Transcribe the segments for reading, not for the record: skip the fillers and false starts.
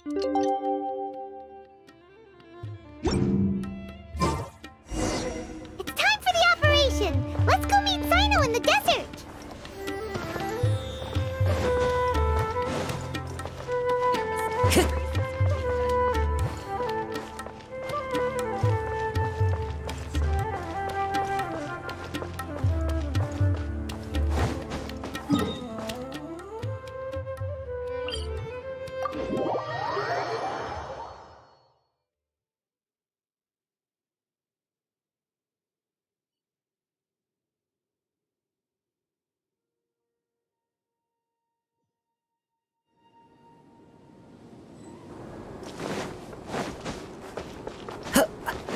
It's time for the operation! Let's go meet Cyno in the desert!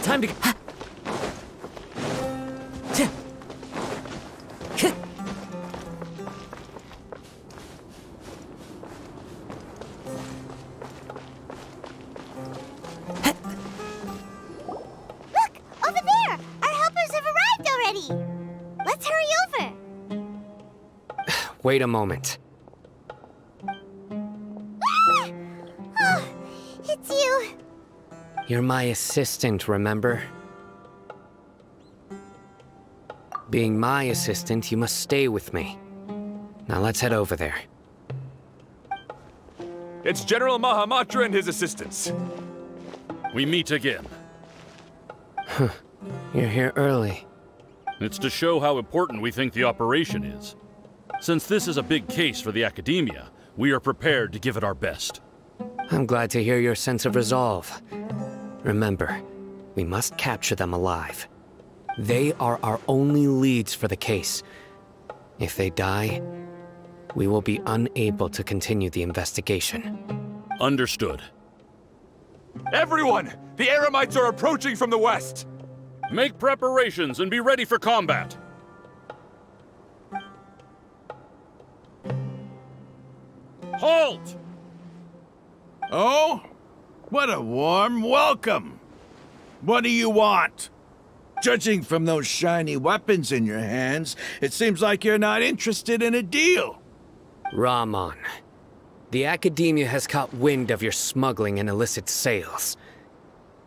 Time to... Look! Over there! Our helpers have arrived already! Let's hurry over! Wait a moment. Ah! Oh, it's you! You're my assistant, remember? Being my assistant, you must stay with me. Now let's head over there. It's General Mahamatra and his assistants. We meet again. You're here early. It's to show how important we think the operation is. Since this is a big case for the Academia, we are prepared to give it our best. I'm glad to hear your sense of resolve. Remember, we must capture them alive. They are our only leads for the case. If they die, we will be unable to continue the investigation. Understood. Everyone! The Eremites are approaching from the west! Make preparations and be ready for combat! Halt! Oh? What a warm welcome! What do you want? Judging from those shiny weapons in your hands, it seems like you're not interested in a deal. Rahman, the Academia has caught wind of your smuggling and illicit sales.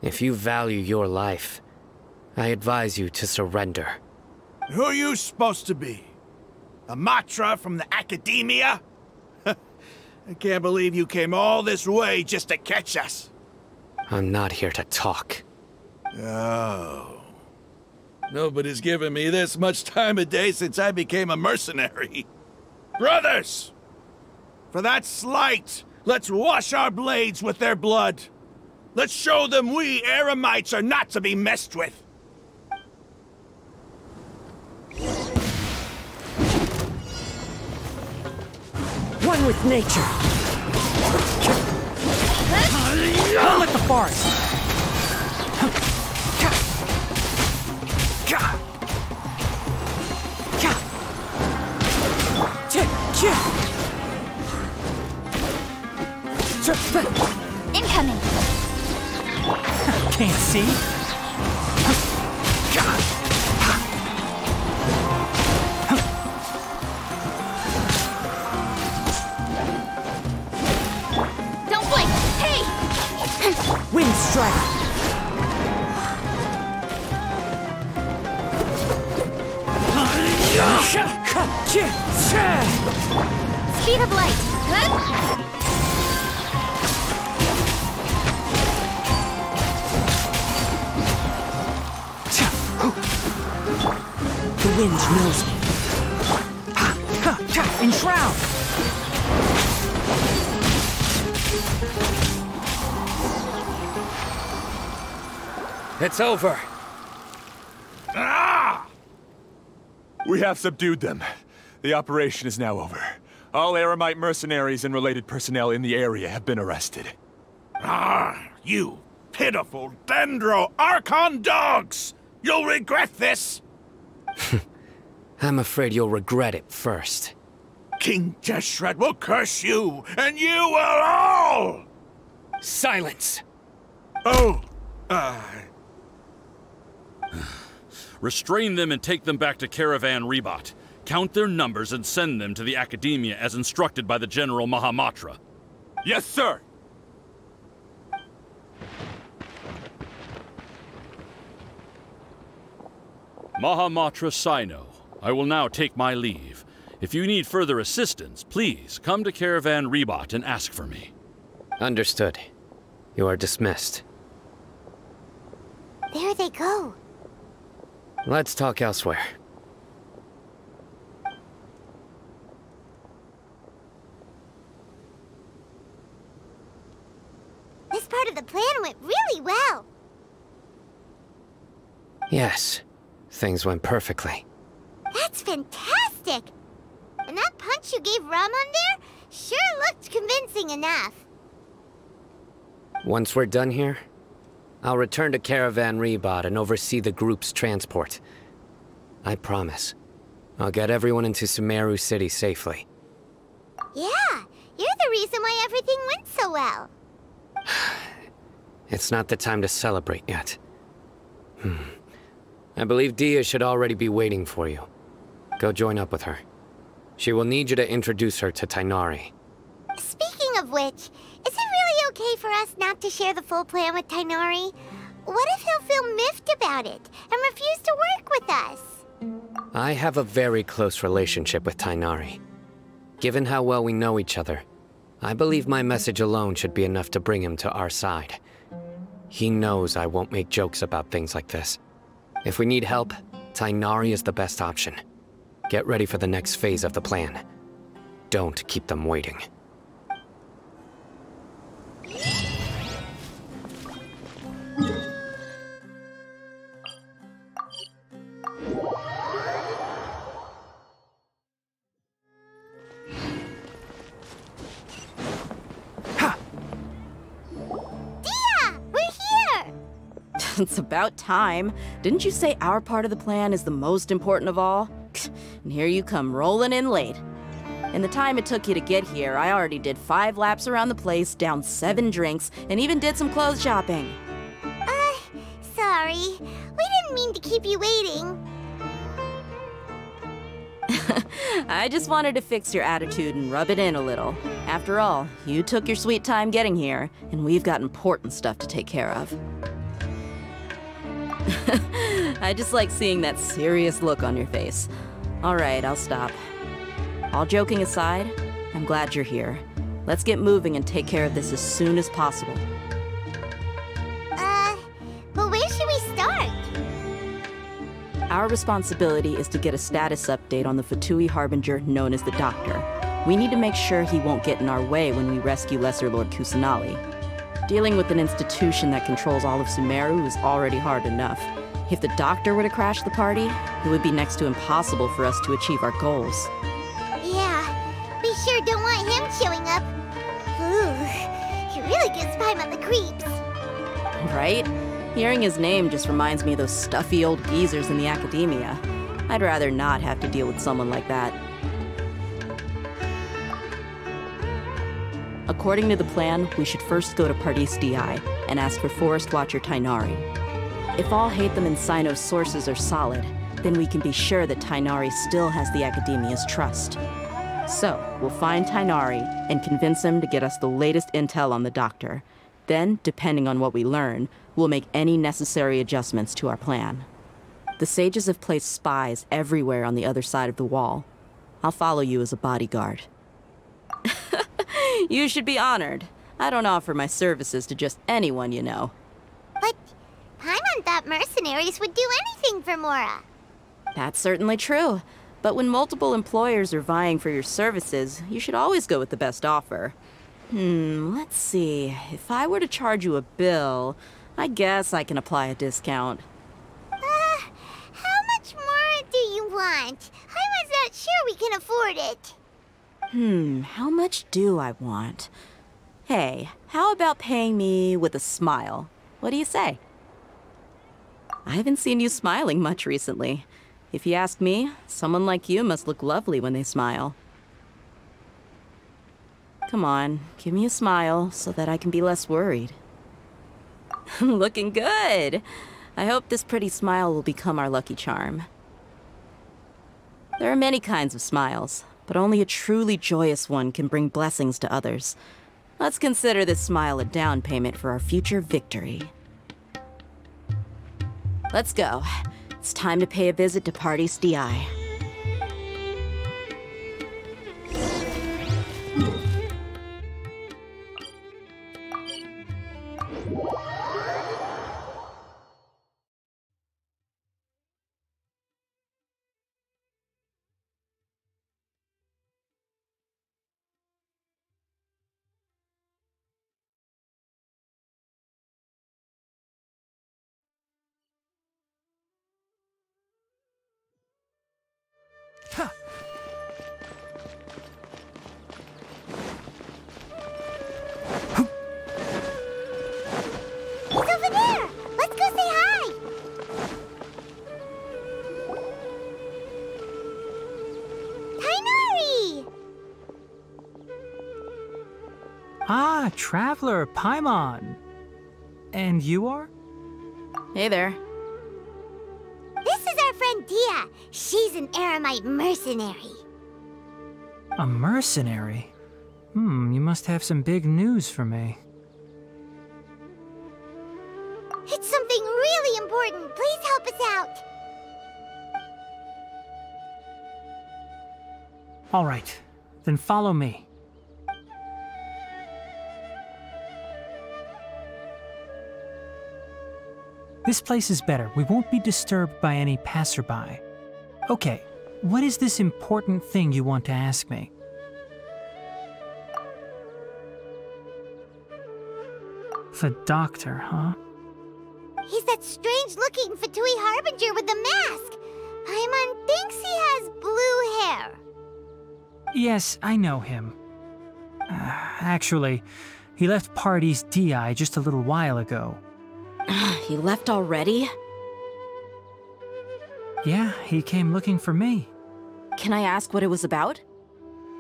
If you value your life, I advise you to surrender. Who are you supposed to be? A Matra from the Academia? I can't believe you came all this way just to catch us. I'm not here to talk. Oh. Nobody's given me this much time of day since I became a mercenary. Brothers! For that slight, let's wash our blades with their blood. Let's show them we Eremites are not to be messed with. One with nature. One with the forest. Incoming! Can't see. Don't blink! Hey! Wind strike. Speed of light! Huh? The wind knows me. Enshroud! It's over. Ah! We have subdued them. The operation is now over. All Eremite mercenaries and related personnel in the area have been arrested. Ah, you pitiful Dendro Archon dogs! You'll regret this! I'm afraid you'll regret it first. King Deshret will curse you, and you will all! Silence! Oh, Restrain them and take them back to Caravan Ribat. Count their numbers and send them to the Academia as instructed by the General Mahamatra. Yes, sir! Mahamatra Sino, I will now take my leave. If you need further assistance, please come to Caravan Rebot and ask for me. Understood. You are dismissed. There they go. Let's talk elsewhere. This part of the plan went really well. Yes, things went perfectly. That's fantastic! And that punch you gave Ramon there sure looked convincing enough. Once we're done here, I'll return to Caravan Rebot and oversee the group's transport. I promise. I'll get everyone into Sumeru City safely. Yeah, you're the reason why everything went so well. It's not the time to celebrate yet. I believe Dia should already be waiting for you. Go join up with her. She will need you to introduce her to Tighnari. Speaking of which, is it really okay for us not to share the full plan with Tighnari? What if he'll feel miffed about it and refuse to work with us? I have a very close relationship with Tighnari. Given how well we know each other, I believe my message alone should be enough to bring him to our side. He knows I won't make jokes about things like this. If we need help, Tighnari is the best option. Get ready for the next phase of the plan. Don't keep them waiting. It's about time. Didn't you say our part of the plan is the most important of all? And here you come rolling in late. In the time it took you to get here, I already did 5 laps around the place, downed 7 drinks, and even did some clothes shopping. Sorry. We didn't mean to keep you waiting. I just wanted to fix your attitude and rub it in a little. After all, you took your sweet time getting here, and we've got important stuff to take care of. I just like seeing that serious look on your face. All right, I'll stop. All joking aside, I'm glad you're here. Let's get moving and take care of this as soon as possible. But where should we start? Our responsibility is to get a status update on the Fatui Harbinger known as the Doctor. We need to make sure he won't get in our way when we rescue Lesser Lord Kusanali. Dealing with an institution that controls all of Sumeru is already hard enough. If the Doctor were to crash the party, it would be next to impossible for us to achieve our goals. Yeah, we sure don't want him showing up. Ooh, he really gives Paimon the creeps. Right? Hearing his name just reminds me of those stuffy old geezers in the academia. I'd rather not have to deal with someone like that. According to the plan, we should first go to Pardis Di and ask for Forest Watcher Tighnari. If all Hatham and Sino's sources are solid, then we can be sure that Tighnari still has the Academia's trust. So, we'll find Tighnari and convince him to get us the latest intel on the Doctor. Then, depending on what we learn, we'll make any necessary adjustments to our plan. The sages have placed spies everywhere on the other side of the wall. I'll follow you as a bodyguard. You should be honored. I don't offer my services to just anyone, you know. But Paimon thought mercenaries would do anything for Mora. That's certainly true. But when multiple employers are vying for your services, you should always go with the best offer. Let's see. If I were to charge you a bill, I guess I can apply a discount. How much more do you want? Paimon's not sure we can afford it. How much do I want? Hey, how about paying me with a smile? What do you say? I haven't seen you smiling much recently. If you ask me, someone like you must look lovely when they smile. Come on, give me a smile so that I can be less worried. Looking good! I hope this pretty smile will become our lucky charm. There are many kinds of smiles, but only a truly joyous one can bring blessings to others. Let's consider this smile a down payment for our future victory. Let's go. It's It's time to pay a visit to Pardis DI. He's over there! Let's go say hi! Tighnari! Ah, Traveler, Paimon. And you are? Hey there. This is our friend Dia. She's an Eremite mercenary. A mercenary? You must have some big news for me. It's something really important. Please help us out. All right, then follow me. This place is better. We won't be disturbed by any passerby. Okay, what is this important thing you want to ask me? The doctor, huh? He's that strange-looking Fatui Harbinger with the mask. Paimon thinks he has blue hair. Yes, I know him. Actually, he left Pardis DI just a little while ago. He left already? Yeah, he came looking for me. Can I ask what it was about?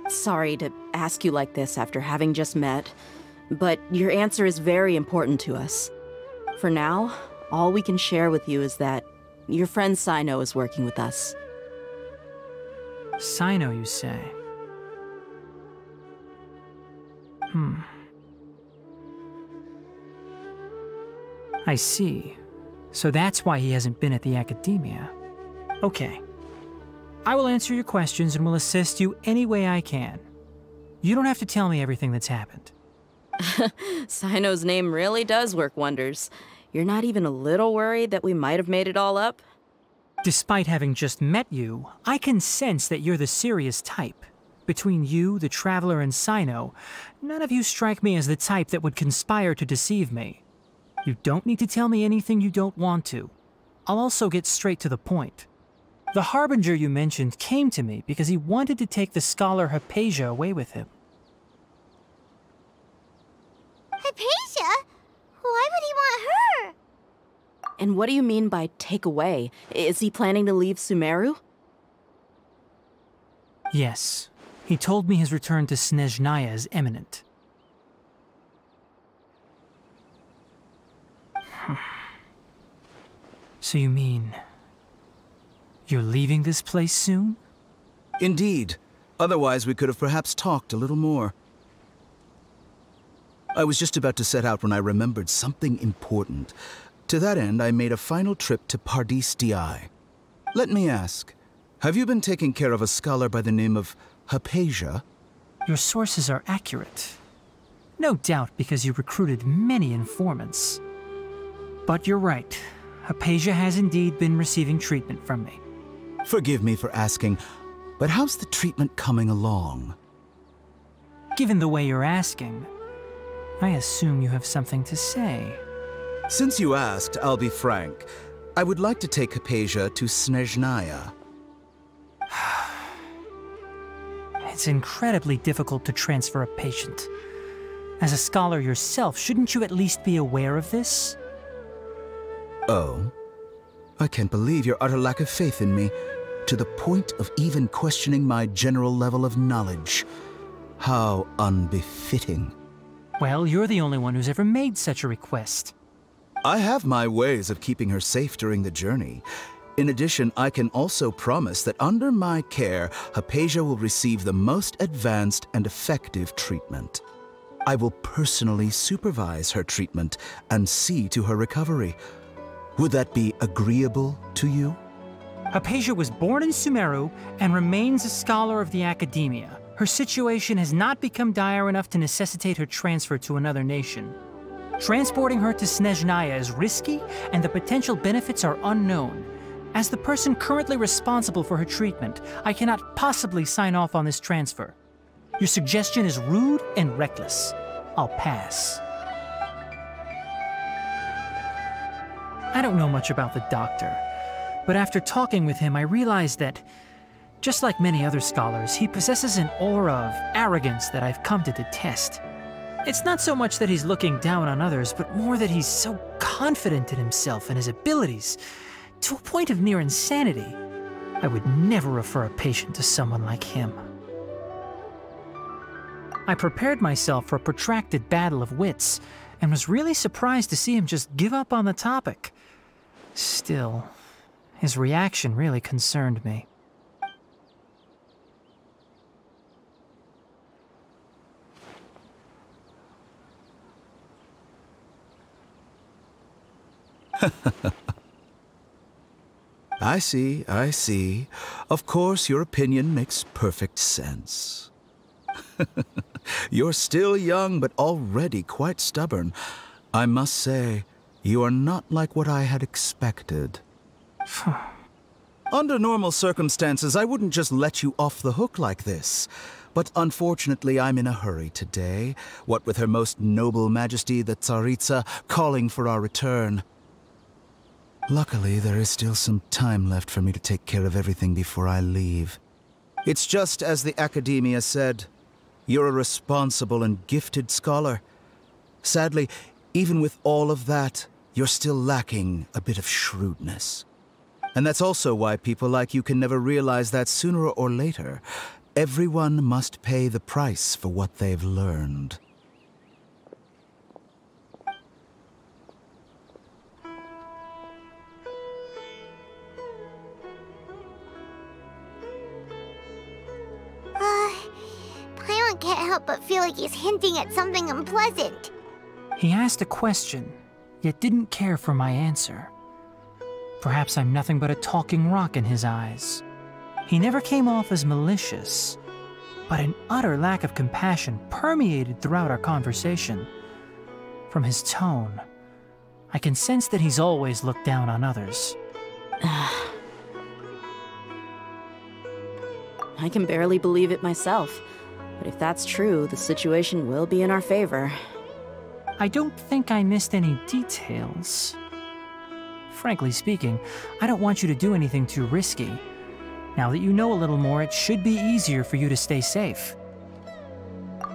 Sorry to ask you like this after having just met, but your answer is very important to us. For now, all we can share with you is that your friend Cyno is working with us. Cyno, you say? I see. So that's why he hasn't been at the Academia. Okay. I will answer your questions and will assist you any way I can. You don't have to tell me everything that's happened. Cyno's name really does work wonders. You're not even a little worried that we might have made it all up? Despite having just met you, I can sense that you're the serious type. Between you, the Traveler, and Cyno, none of you strike me as the type that would conspire to deceive me. You don't need to tell me anything you don't want to. I'll also get straight to the point. The Harbinger you mentioned came to me because he wanted to take the scholar Hypatia away with him. Hypatia? Why would he want her? And what do you mean by take away? Is he planning to leave Sumeru? Yes. He told me his return to Snezhnaya is imminent. So you mean... you're leaving this place soon? Indeed. Otherwise, we could have perhaps talked a little more. I was just about to set out when I remembered something important. To that end, I made a final trip to Pardis DI. Let me ask, have you been taking care of a scholar by the name of Hypatia? Your sources are accurate. No doubt because you recruited many informants. But you're right. Hypatia has indeed been receiving treatment from me. Forgive me for asking, but how's the treatment coming along? Given the way you're asking, I assume you have something to say. Since you asked, I'll be frank. I would like to take Hypatia to Snezhnaya. It's incredibly difficult to transfer a patient. As a scholar yourself, shouldn't you at least be aware of this? Oh? I can't believe your utter lack of faith in me, to the point of even questioning my general level of knowledge. How unbefitting. Well, you're the only one who's ever made such a request. I have my ways of keeping her safe during the journey. In addition, I can also promise that under my care, Hypatia will receive the most advanced and effective treatment. I will personally supervise her treatment and see to her recovery. Would that be agreeable to you? Hypatia was born in Sumeru and remains a scholar of the Academia. Her situation has not become dire enough to necessitate her transfer to another nation. Transporting her to Snezhnaya is risky, and the potential benefits are unknown. As the person currently responsible for her treatment, I cannot possibly sign off on this transfer. Your suggestion is rude and reckless. I'll pass. I don't know much about the doctor, but after talking with him, I realized that, just like many other scholars, he possesses an aura of arrogance that I've come to detest. It's not so much that he's looking down on others, but more that he's so confident in himself and his abilities, to a point of near insanity. I would never refer a patient to someone like him. I prepared myself for a protracted battle of wits, and was really surprised to see him just give up on the topic. Still, his reaction really concerned me. I see, I see. Of course, your opinion makes perfect sense. You're still young, but already quite stubborn. I must say, you are not like what I had expected. Under normal circumstances, I wouldn't just let you off the hook like this. But unfortunately, I'm in a hurry today, what with Her Most Noble Majesty the Tsaritsa calling for our return. Luckily, there is still some time left for me to take care of everything before I leave. It's just as the Academia said. You're a responsible and gifted scholar. Sadly, even with all of that, you're still lacking a bit of shrewdness. And that's also why people like you can never realize that sooner or later, everyone must pay the price for what they've learned. Paimon can't help but feel like he's hinting at something unpleasant. He asked a question, yet didn't care for my answer. Perhaps I'm nothing but a talking rock in his eyes. He never came off as malicious, but an utter lack of compassion permeated throughout our conversation. From his tone, I can sense that he's always looked down on others. I can barely believe it myself. But if that's true, the situation will be in our favor. I don't think I missed any details. Frankly speaking, I don't want you to do anything too risky. Now that you know a little more, it should be easier for you to stay safe.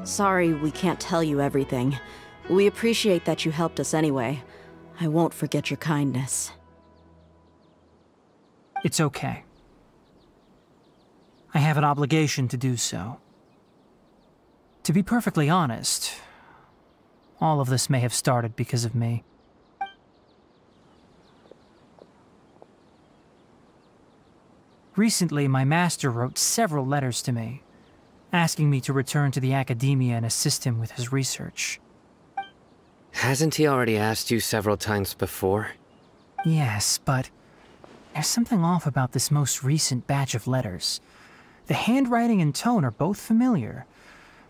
Sorry we can't tell you everything. We appreciate that you helped us anyway. I won't forget your kindness. It's okay. I have an obligation to do so. To be perfectly honest, all of this may have started because of me. Recently, my master wrote several letters to me, asking me to return to the Academia and assist him with his research. Hasn't he already asked you several times before? Yes, but there's something off about this most recent batch of letters. The handwriting and tone are both familiar,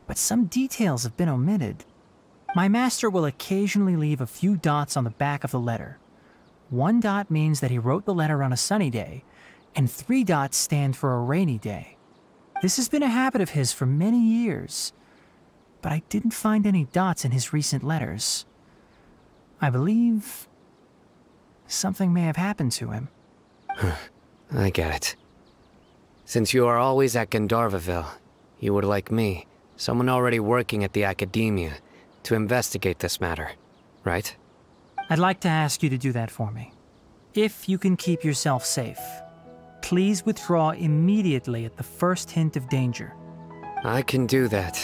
but some details have been omitted. My master will occasionally leave a few dots on the back of the letter. 1 dot means that he wrote the letter on a sunny day, and 3 dots stand for a rainy day. This has been a habit of his for many years, but I didn't find any dots in his recent letters. I believe something may have happened to him. I get it. Since you are always at Gandharvaville, you would like me, someone already working at the Academia, to investigate this matter, right? I'd like to ask you to do that for me. If you can keep yourself safe, please withdraw immediately at the first hint of danger. I can do that,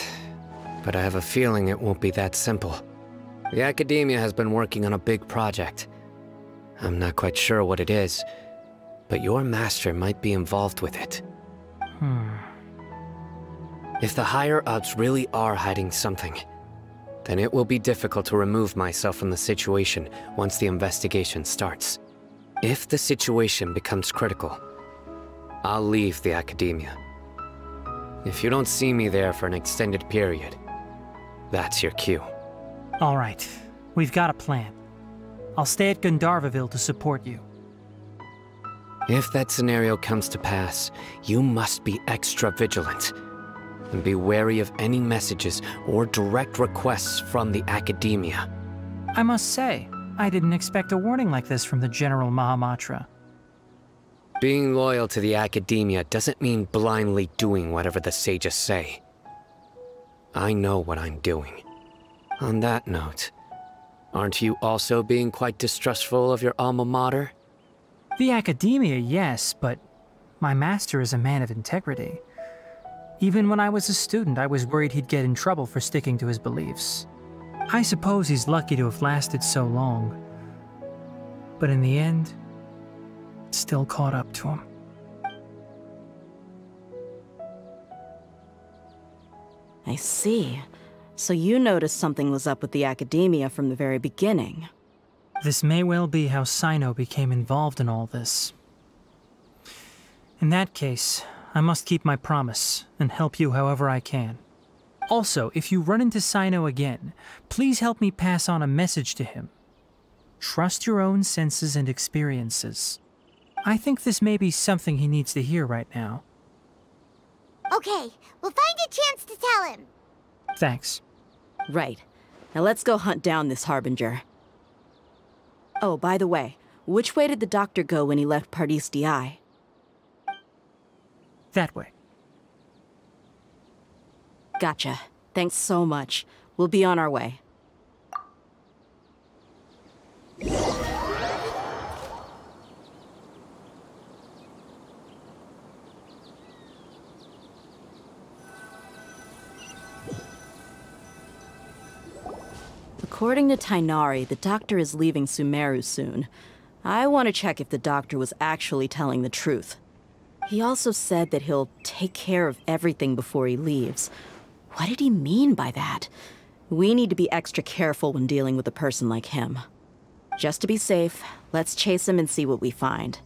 but I have a feeling it won't be that simple. The Academia has been working on a big project. I'm not quite sure what it is, but your master might be involved with it. If the higher-ups really are hiding something, then it will be difficult to remove myself from the situation once the investigation starts. If the situation becomes critical, I'll leave the Academia. If you don't see me there for an extended period, that's your cue. All right, we've got a plan. I'll stay at Gandharvaville to support you. If that scenario comes to pass, you must be extra vigilant. And be wary of any messages or direct requests from the Academia. I must say, I didn't expect a warning like this from the General Mahamatra. Being loyal to the Academia doesn't mean blindly doing whatever the sages say. I know what I'm doing. On that note, aren't you also being quite distrustful of your alma mater? The Academia, yes, but my master is a man of integrity. Even when I was a student, I was worried he'd get in trouble for sticking to his beliefs. I suppose he's lucky to have lasted so long. But in the end, it still caught up to him. I see. So you noticed something was up with the Academia from the very beginning. This may well be how Cyno became involved in all this. In that case, I must keep my promise and help you however I can. Also, if you run into Cyno again, please help me pass on a message to him. Trust your own senses and experiences. I think this may be something he needs to hear right now. Okay, we'll find a chance to tell him. Thanks. Right. Now let's go hunt down this Harbinger. Oh, by the way, which way did the doctor go when he left Pardis-d'i? That way. Gotcha. Thanks so much. We'll be on our way. According to Tighnari, the doctor is leaving Sumeru soon. I want to check if the doctor was actually telling the truth. He also said that he'll take care of everything before he leaves. What did he mean by that? We need to be extra careful when dealing with a person like him. Just to be safe, let's chase him and see what we find.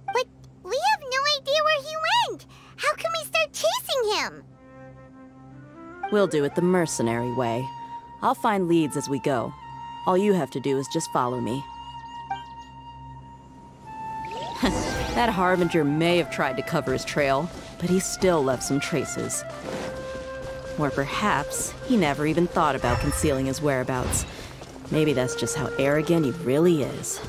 But we have no idea where he went! How can we start chasing him? We'll do it the mercenary way. I'll find leads as we go. All you have to do is just follow me. That Harbinger may have tried to cover his trail, but he still left some traces. Or perhaps he never even thought about concealing his whereabouts. Maybe that's just how arrogant he really is.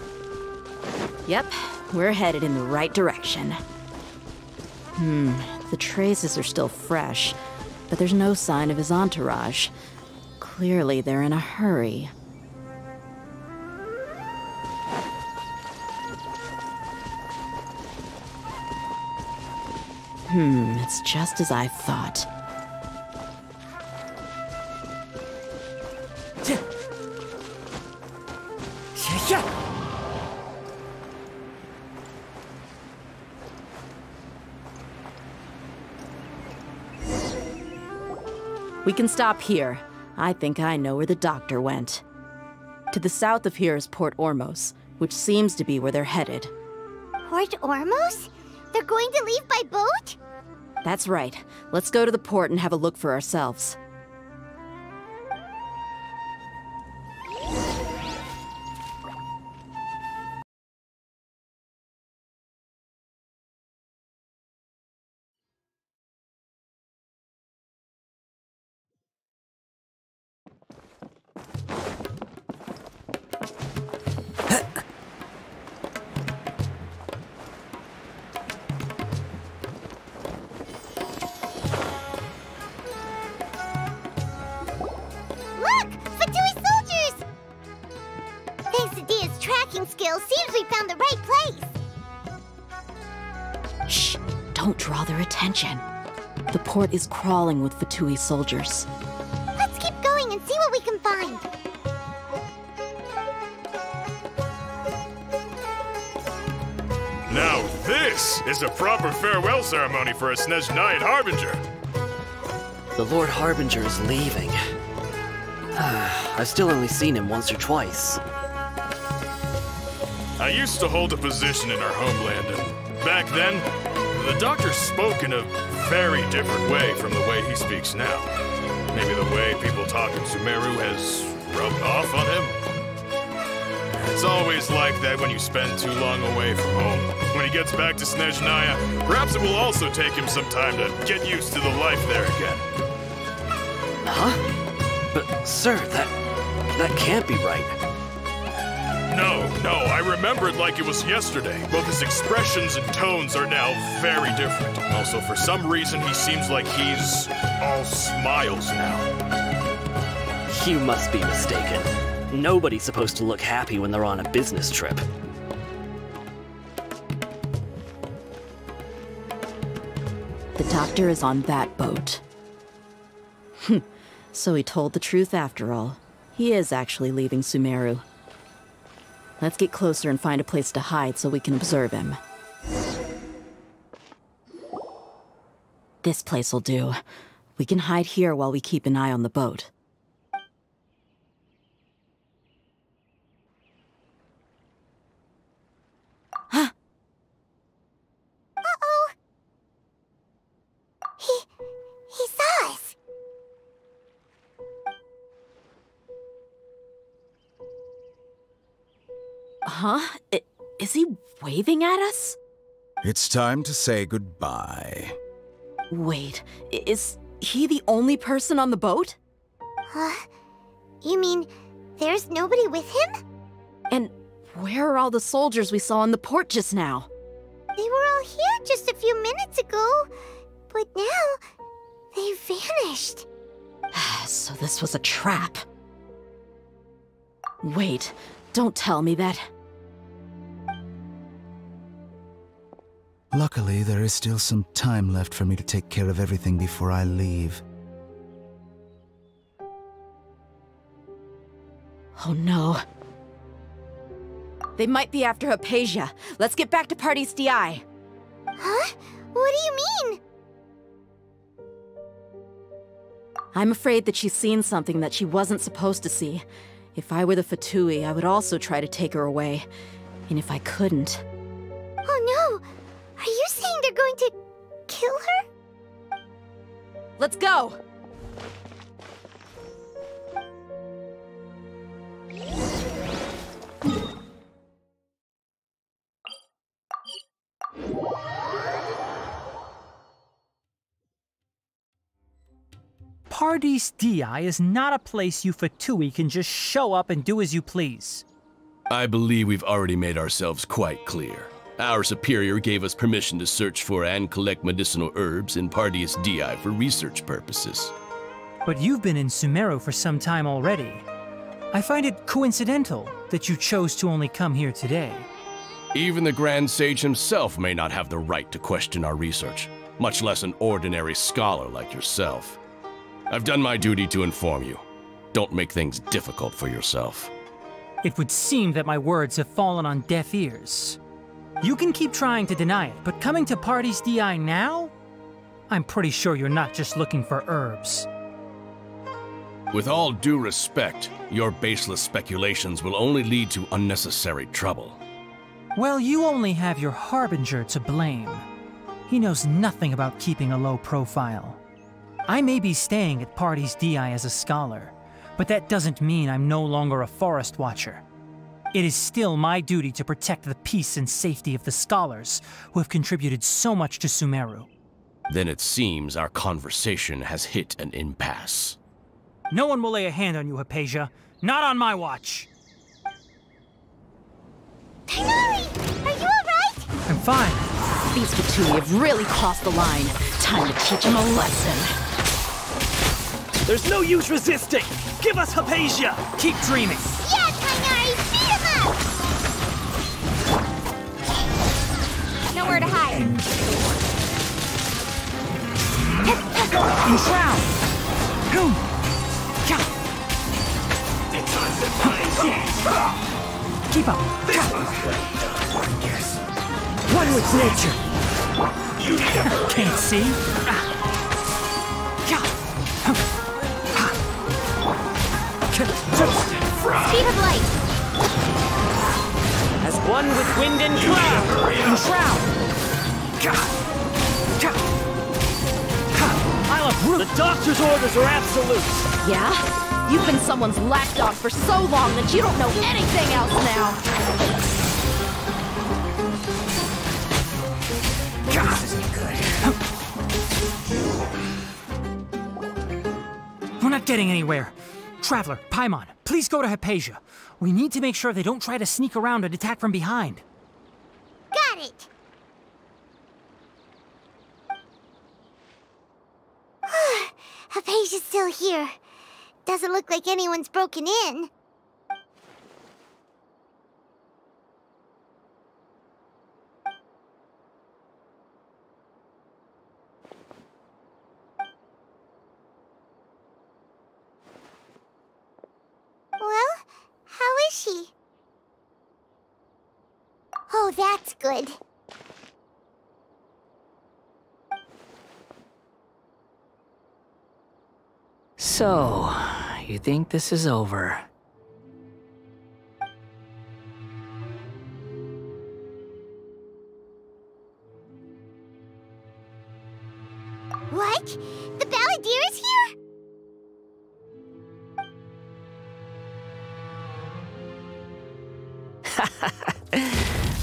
Yep, we're headed in the right direction. The traces are still fresh, but there's no sign of his entourage. Clearly they're in a hurry. It's just as I thought. We can stop here. I think I know where the doctor went. To the south of here is Port Ormos, which seems to be where they're headed. Port Ormos? They're going to leave by boat? That's right. Let's go to the port and have a look for ourselves. Look! Fatui soldiers! Thanks to Dia's tracking skills, seems we found the right place. Shh! Don't draw their attention. The port is crawling with Fatui soldiers. Let's keep going and see what we can find. Now this is a proper farewell ceremony for a Snezhnaya Harbinger. The Lord Harbinger is leaving. I've still only seen him once or twice. I used to hold a position in our homeland, and back then, The doctor spoke in a very different way from the way he speaks now. Maybe the way people talk in Sumeru has rubbed off on him? It's always like that when you spend too long away from home. When he gets back to Snezhnaya, perhaps it will also take him some time to get used to the life there again. Huh? But, sir, that can't be right. No, I remember it like it was yesterday. Both his expressions and tones are now very different. Also, for some reason, he seems like he's all smiles now. You must be mistaken. Nobody's supposed to look happy when they're on a business trip. The doctor is on that boat. So he told the truth after all. He is actually leaving Sumeru. Let's get closer and find a place to hide so we can observe him. This place will do. We can hide here while we keep an eye on the boat. Huh? Uh-oh! He saw us! Huh? Is he waving at us? It's time to say goodbye. Wait, is he the only person on the boat? You mean there's nobody with him? And where are all the soldiers we saw in the port just now? They were all here just a few minutes ago, but now they vanished. So this was a trap. Wait, don't tell me that. Luckily, there is still some time left for me to take care of everything before I leave. Oh no. They might be after Hypatia. Let's get back to Parties DI. Huh? What do you mean? I'm afraid that she's seen something that she wasn't supposed to see. If I were the Fatui, I would also try to take her away. And if I couldn't... Oh no! Are you saying they're going to kill her? Let's go! Parties DI is not a place you Fatui can just show up and do as you please. I believe we've already made ourselves quite clear. Our superior gave us permission to search for and collect medicinal herbs in Parties DI for research purposes. But you've been in Sumeru for some time already. I find it coincidental that you chose to only come here today. Even the Grand Sage himself may not have the right to question our research, much less an ordinary scholar like yourself. I've done my duty to inform you. Don't make things difficult for yourself. It would seem that my words have fallen on deaf ears. You can keep trying to deny it, but coming to Parties DI now? I'm pretty sure you're not just looking for herbs. With all due respect, your baseless speculations will only lead to unnecessary trouble. Well, you only have your Harbinger to blame. He knows nothing about keeping a low profile. I may be staying at Parties DI as a scholar, but that doesn't mean I'm no longer a Forest Watcher. It is still my duty to protect the peace and safety of the scholars who have contributed so much to Sumeru. Then it seems our conversation has hit an impasse. No one will lay a hand on you, Hypatia. Not on my watch. Tighnari! Are you alright? I'm fine. These Fatui have really crossed the line. Time to teach them a lesson. There's no use resisting! Give us Hypatia! Keep dreaming! Yeah, Tighnari! Beat him up! Nowhere to hide. Enshroud! Keep up! One with nature! Can't see? Speed of light! As one with wind and cloud! Enshroud! The doctor's orders are absolute! Yeah? You've been someone's lapdog for so long that you don't know anything else now! God, this is good. We're not getting anywhere. Traveler, Paimon, please go to Hypatia. We need to make sure they don't try to sneak around and attack from behind. Got it! Hypatia's still here. Doesn't look like anyone's broken in. Well, how is she? Oh, that's good. So, you think this is over? What? The Balladeer is here?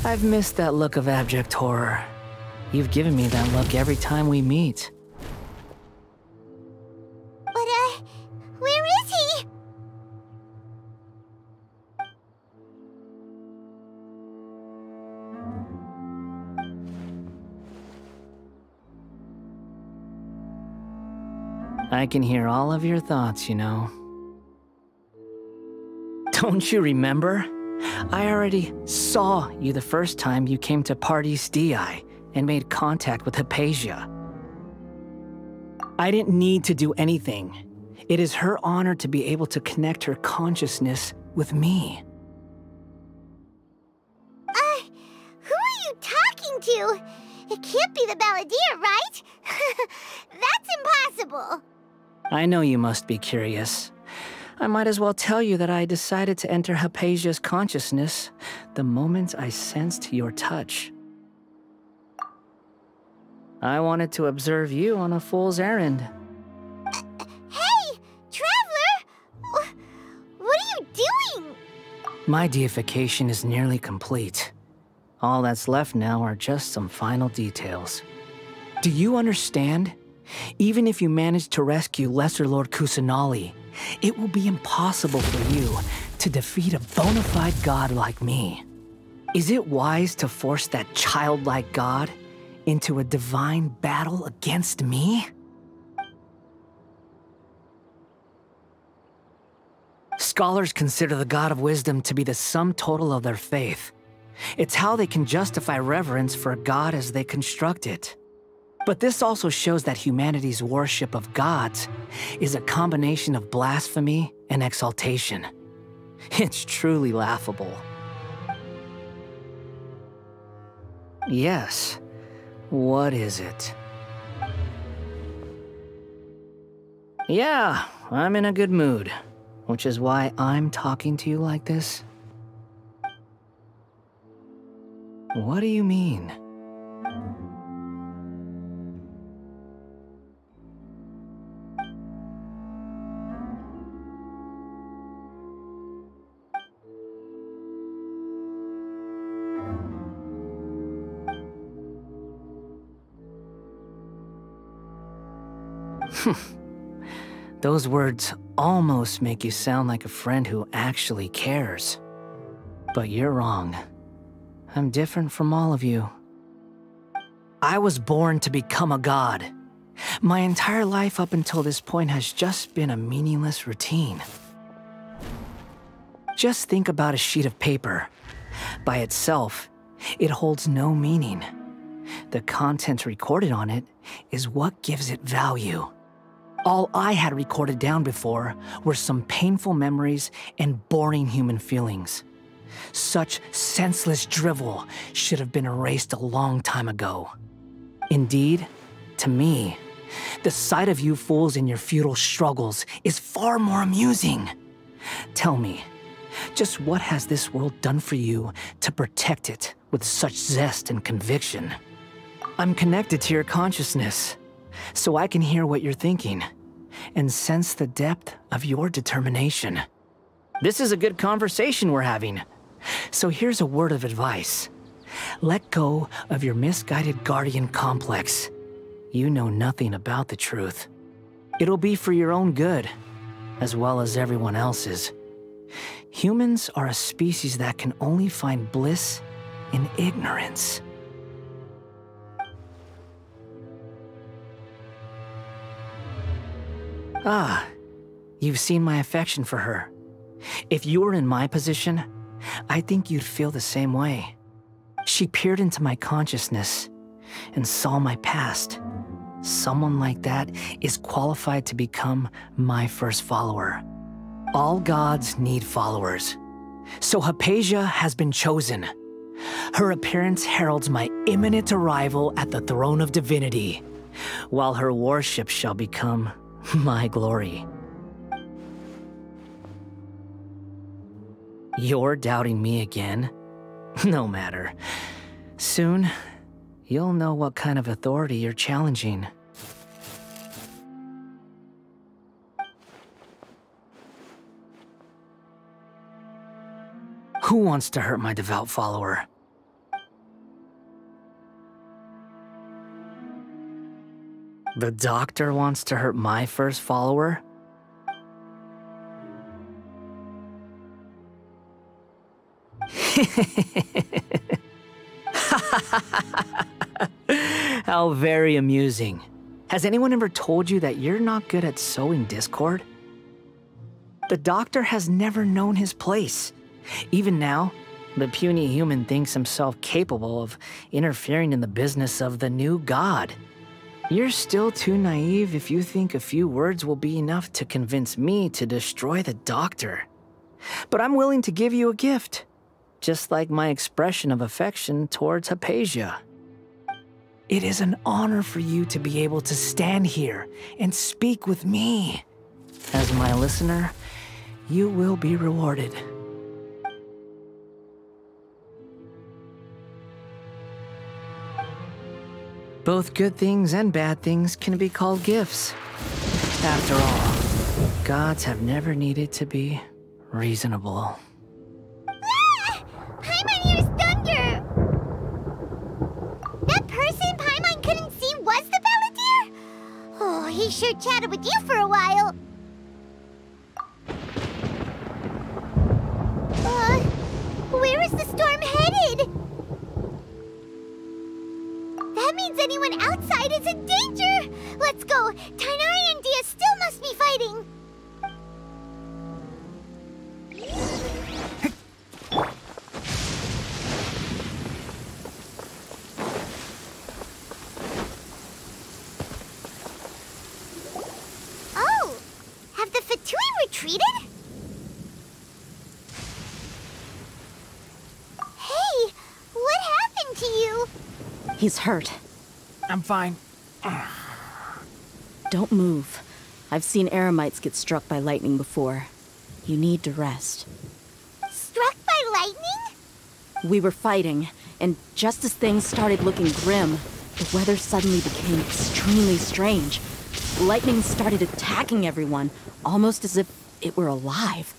I've missed that look of abject horror. You've given me that look every time we meet. But, where is he? I can hear all of your thoughts, you know. Don't you remember? I already saw you the first time you came to Pardes Dii and made contact with Hypatia. I didn't need to do anything. It is her honor to be able to connect her consciousness with me. Who are you talking to? It can't be the Balladeer, right? That's impossible. I know you must be curious. I might as well tell you that I decided to enter Hypatia's consciousness the moment I sensed your touch. I wanted to observe you on a fool's errand. Hey, Traveler! What are you doing? My deification is nearly complete. All that's left now are just some final details. Do you understand? Even if you manage to rescue Lesser Lord Kusanali, it will be impossible for you to defeat a bona fide god like me. Is it wise to force that childlike god into a divine battle against me? Scholars consider the God of Wisdom to be the sum total of their faith. It's how they can justify reverence for a god as they construct it. But this also shows that humanity's worship of gods is a combination of blasphemy and exaltation. It's truly laughable. Yes. What is it? Yeah, I'm in a good mood, which is why I'm talking to you like this. What do you mean? Those words almost make you sound like a friend who actually cares. But you're wrong. I'm different from all of you. I was born to become a god. My entire life up until this point has just been a meaningless routine. Just think about a sheet of paper. By itself, it holds no meaning. The content recorded on it is what gives it value. All I had recorded down before were some painful memories and boring human feelings. Such senseless drivel should have been erased a long time ago. Indeed, to me, the sight of you fools in your futile struggles is far more amusing. Tell me, just what has this world done for you to protect it with such zest and conviction? I'm connected to your consciousness. so I can hear what you're thinking and sense the depth of your determination. This is a good conversation we're having. So here's a word of advice. Let go of your misguided guardian complex. You know nothing about the truth. It'll be for your own good, as well as everyone else's. Humans are a species that can only find bliss in ignorance. Ah, you've seen my affection for her. If you were in my position, I think you'd feel the same way. She peered into my consciousness and saw my past. Someone like that is qualified to become my first follower. All gods need followers. So Hypatia has been chosen. Her appearance heralds my imminent arrival at the throne of divinity, while her worship shall become my glory. You're doubting me again? No matter. Soon, you'll know what kind of authority you're challenging. Who wants to hurt my devout follower? The doctor wants to hurt my first follower? How very amusing. Has anyone ever told you that you're not good at sowing discord? The doctor has never known his place. Even now, the puny human thinks himself capable of interfering in the business of the new god. You're still too naive if you think a few words will be enough to convince me to destroy the doctor. But I'm willing to give you a gift, just like my expression of affection towards Hypatia. It is an honor for you to be able to stand here and speak with me. As my listener, you will be rewarded. Both good things and bad things can be called gifts. After all, gods have never needed to be reasonable. Ah! Paimon hears thunder! That person Paimon couldn't see was the Balladeer? Oh, he sure chatted with you for a while. Where is the storm headed? That means anyone outside is in danger! Let's go! Tighnari and Dia still must be fighting! Oh! Have the Fatui retreated? Hey! What happened to you? He's hurt. I'm fine. Don't move. I've seen Eremites get struck by lightning before. You need to rest. Struck by lightning? We were fighting, and just as things started looking grim, the weather suddenly became extremely strange. Lightning started attacking everyone, almost as if it were alive.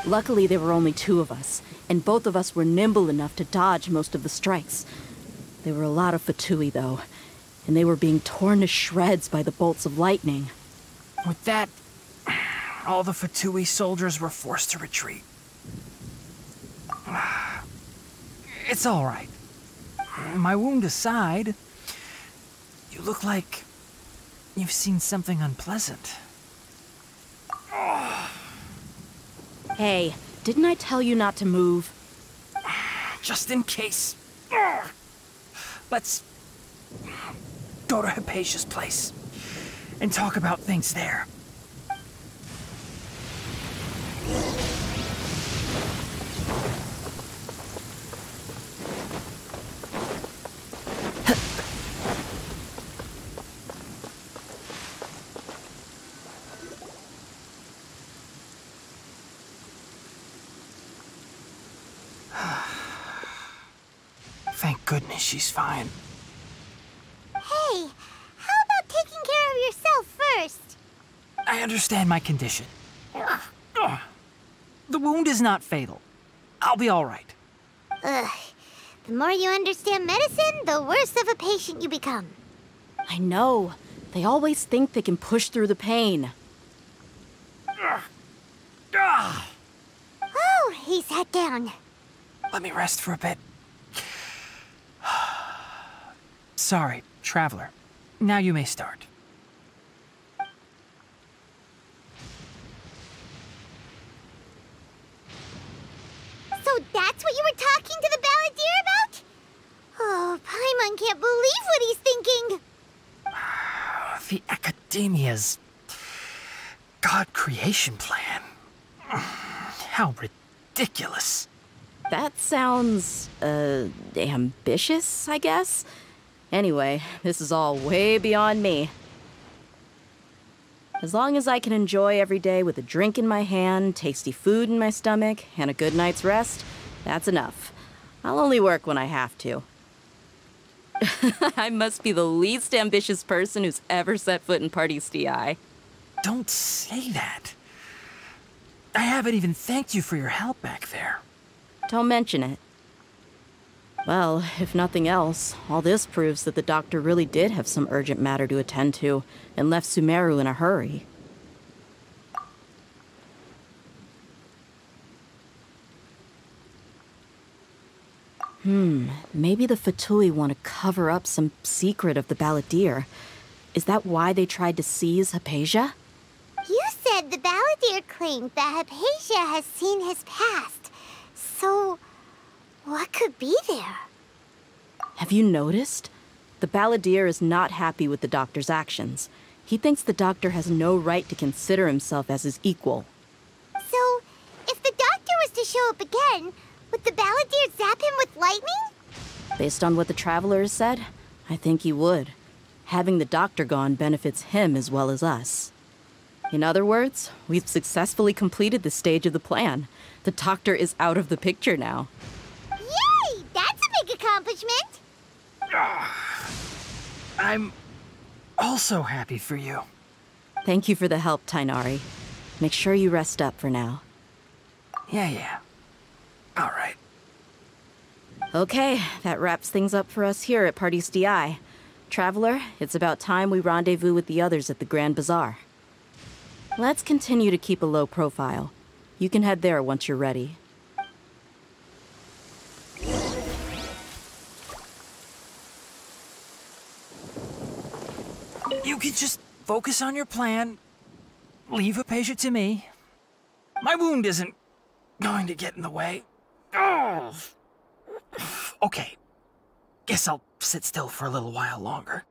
Luckily, there were only two of us, and both of us were nimble enough to dodge most of the strikes. There were a lot of Fatui, though, and they were being torn to shreds by the bolts of lightning. With that, all the Fatui soldiers were forced to retreat. It's all right. My wound aside, you look like you've seen something unpleasant. Hey, didn't I tell you not to move? Just in case. Let's go to Hypatia's place and talk about things there. Thank goodness she's fine. Hey, how about taking care I understand my condition. The wound is not fatal. I'll be all right. Ugh. The more you understand medicine, the worse of a patient you become. I know. They always think they can push through the pain. Oh, he sat down. Let me rest for a bit. Sorry, Traveler. Now you may start. So that's what you were talking to the Balladeer about? Oh, Paimon can't believe what he's thinking. The Academia's God creation plan. How ridiculous. That sounds, ambitious, I guess? Anyway, this is all way beyond me. As long as I can enjoy every day with a drink in my hand, tasty food in my stomach, and a good night's rest, that's enough. I'll only work when I have to. I must be the least ambitious person who's ever set foot in Party SDI. Don't say that. I haven't even thanked you for your help back there. Don't mention it. Well, if nothing else, all this proves that the doctor really did have some urgent matter to attend to and left Sumeru in a hurry. Maybe the Fatui want to cover up some secret of the Balladeer. Is that why they tried to seize Hypatia? You said the Balladeer claimed that Hypatia has seen his past. So, what could be there? Have you noticed? The Balladeer is not happy with the doctor's actions. He thinks the doctor has no right to consider himself as his equal. So, if the doctor was to show up again, would the Balladeer zap him with lightning? Based on what the Traveler has said, I think he would. Having the doctor gone benefits him as well as us. In other words, we've successfully completed this stage of the plan. The doctor is out of the picture now. Yay! That's a big accomplishment! I'm also happy for you. Thank you for the help, Tighnari. Make sure you rest up for now. Yeah. All right. Okay, that wraps things up for us here at Party SDI. Traveler, it's about time we rendezvous with the others at the Grand Bazaar. Let's continue to keep a low profile. You can head there once you're ready. You could just focus on your plan. Leave Hypatia to me. My wound isn't going to get in the way. Oh. Okay. Guess I'll sit still for a little while longer.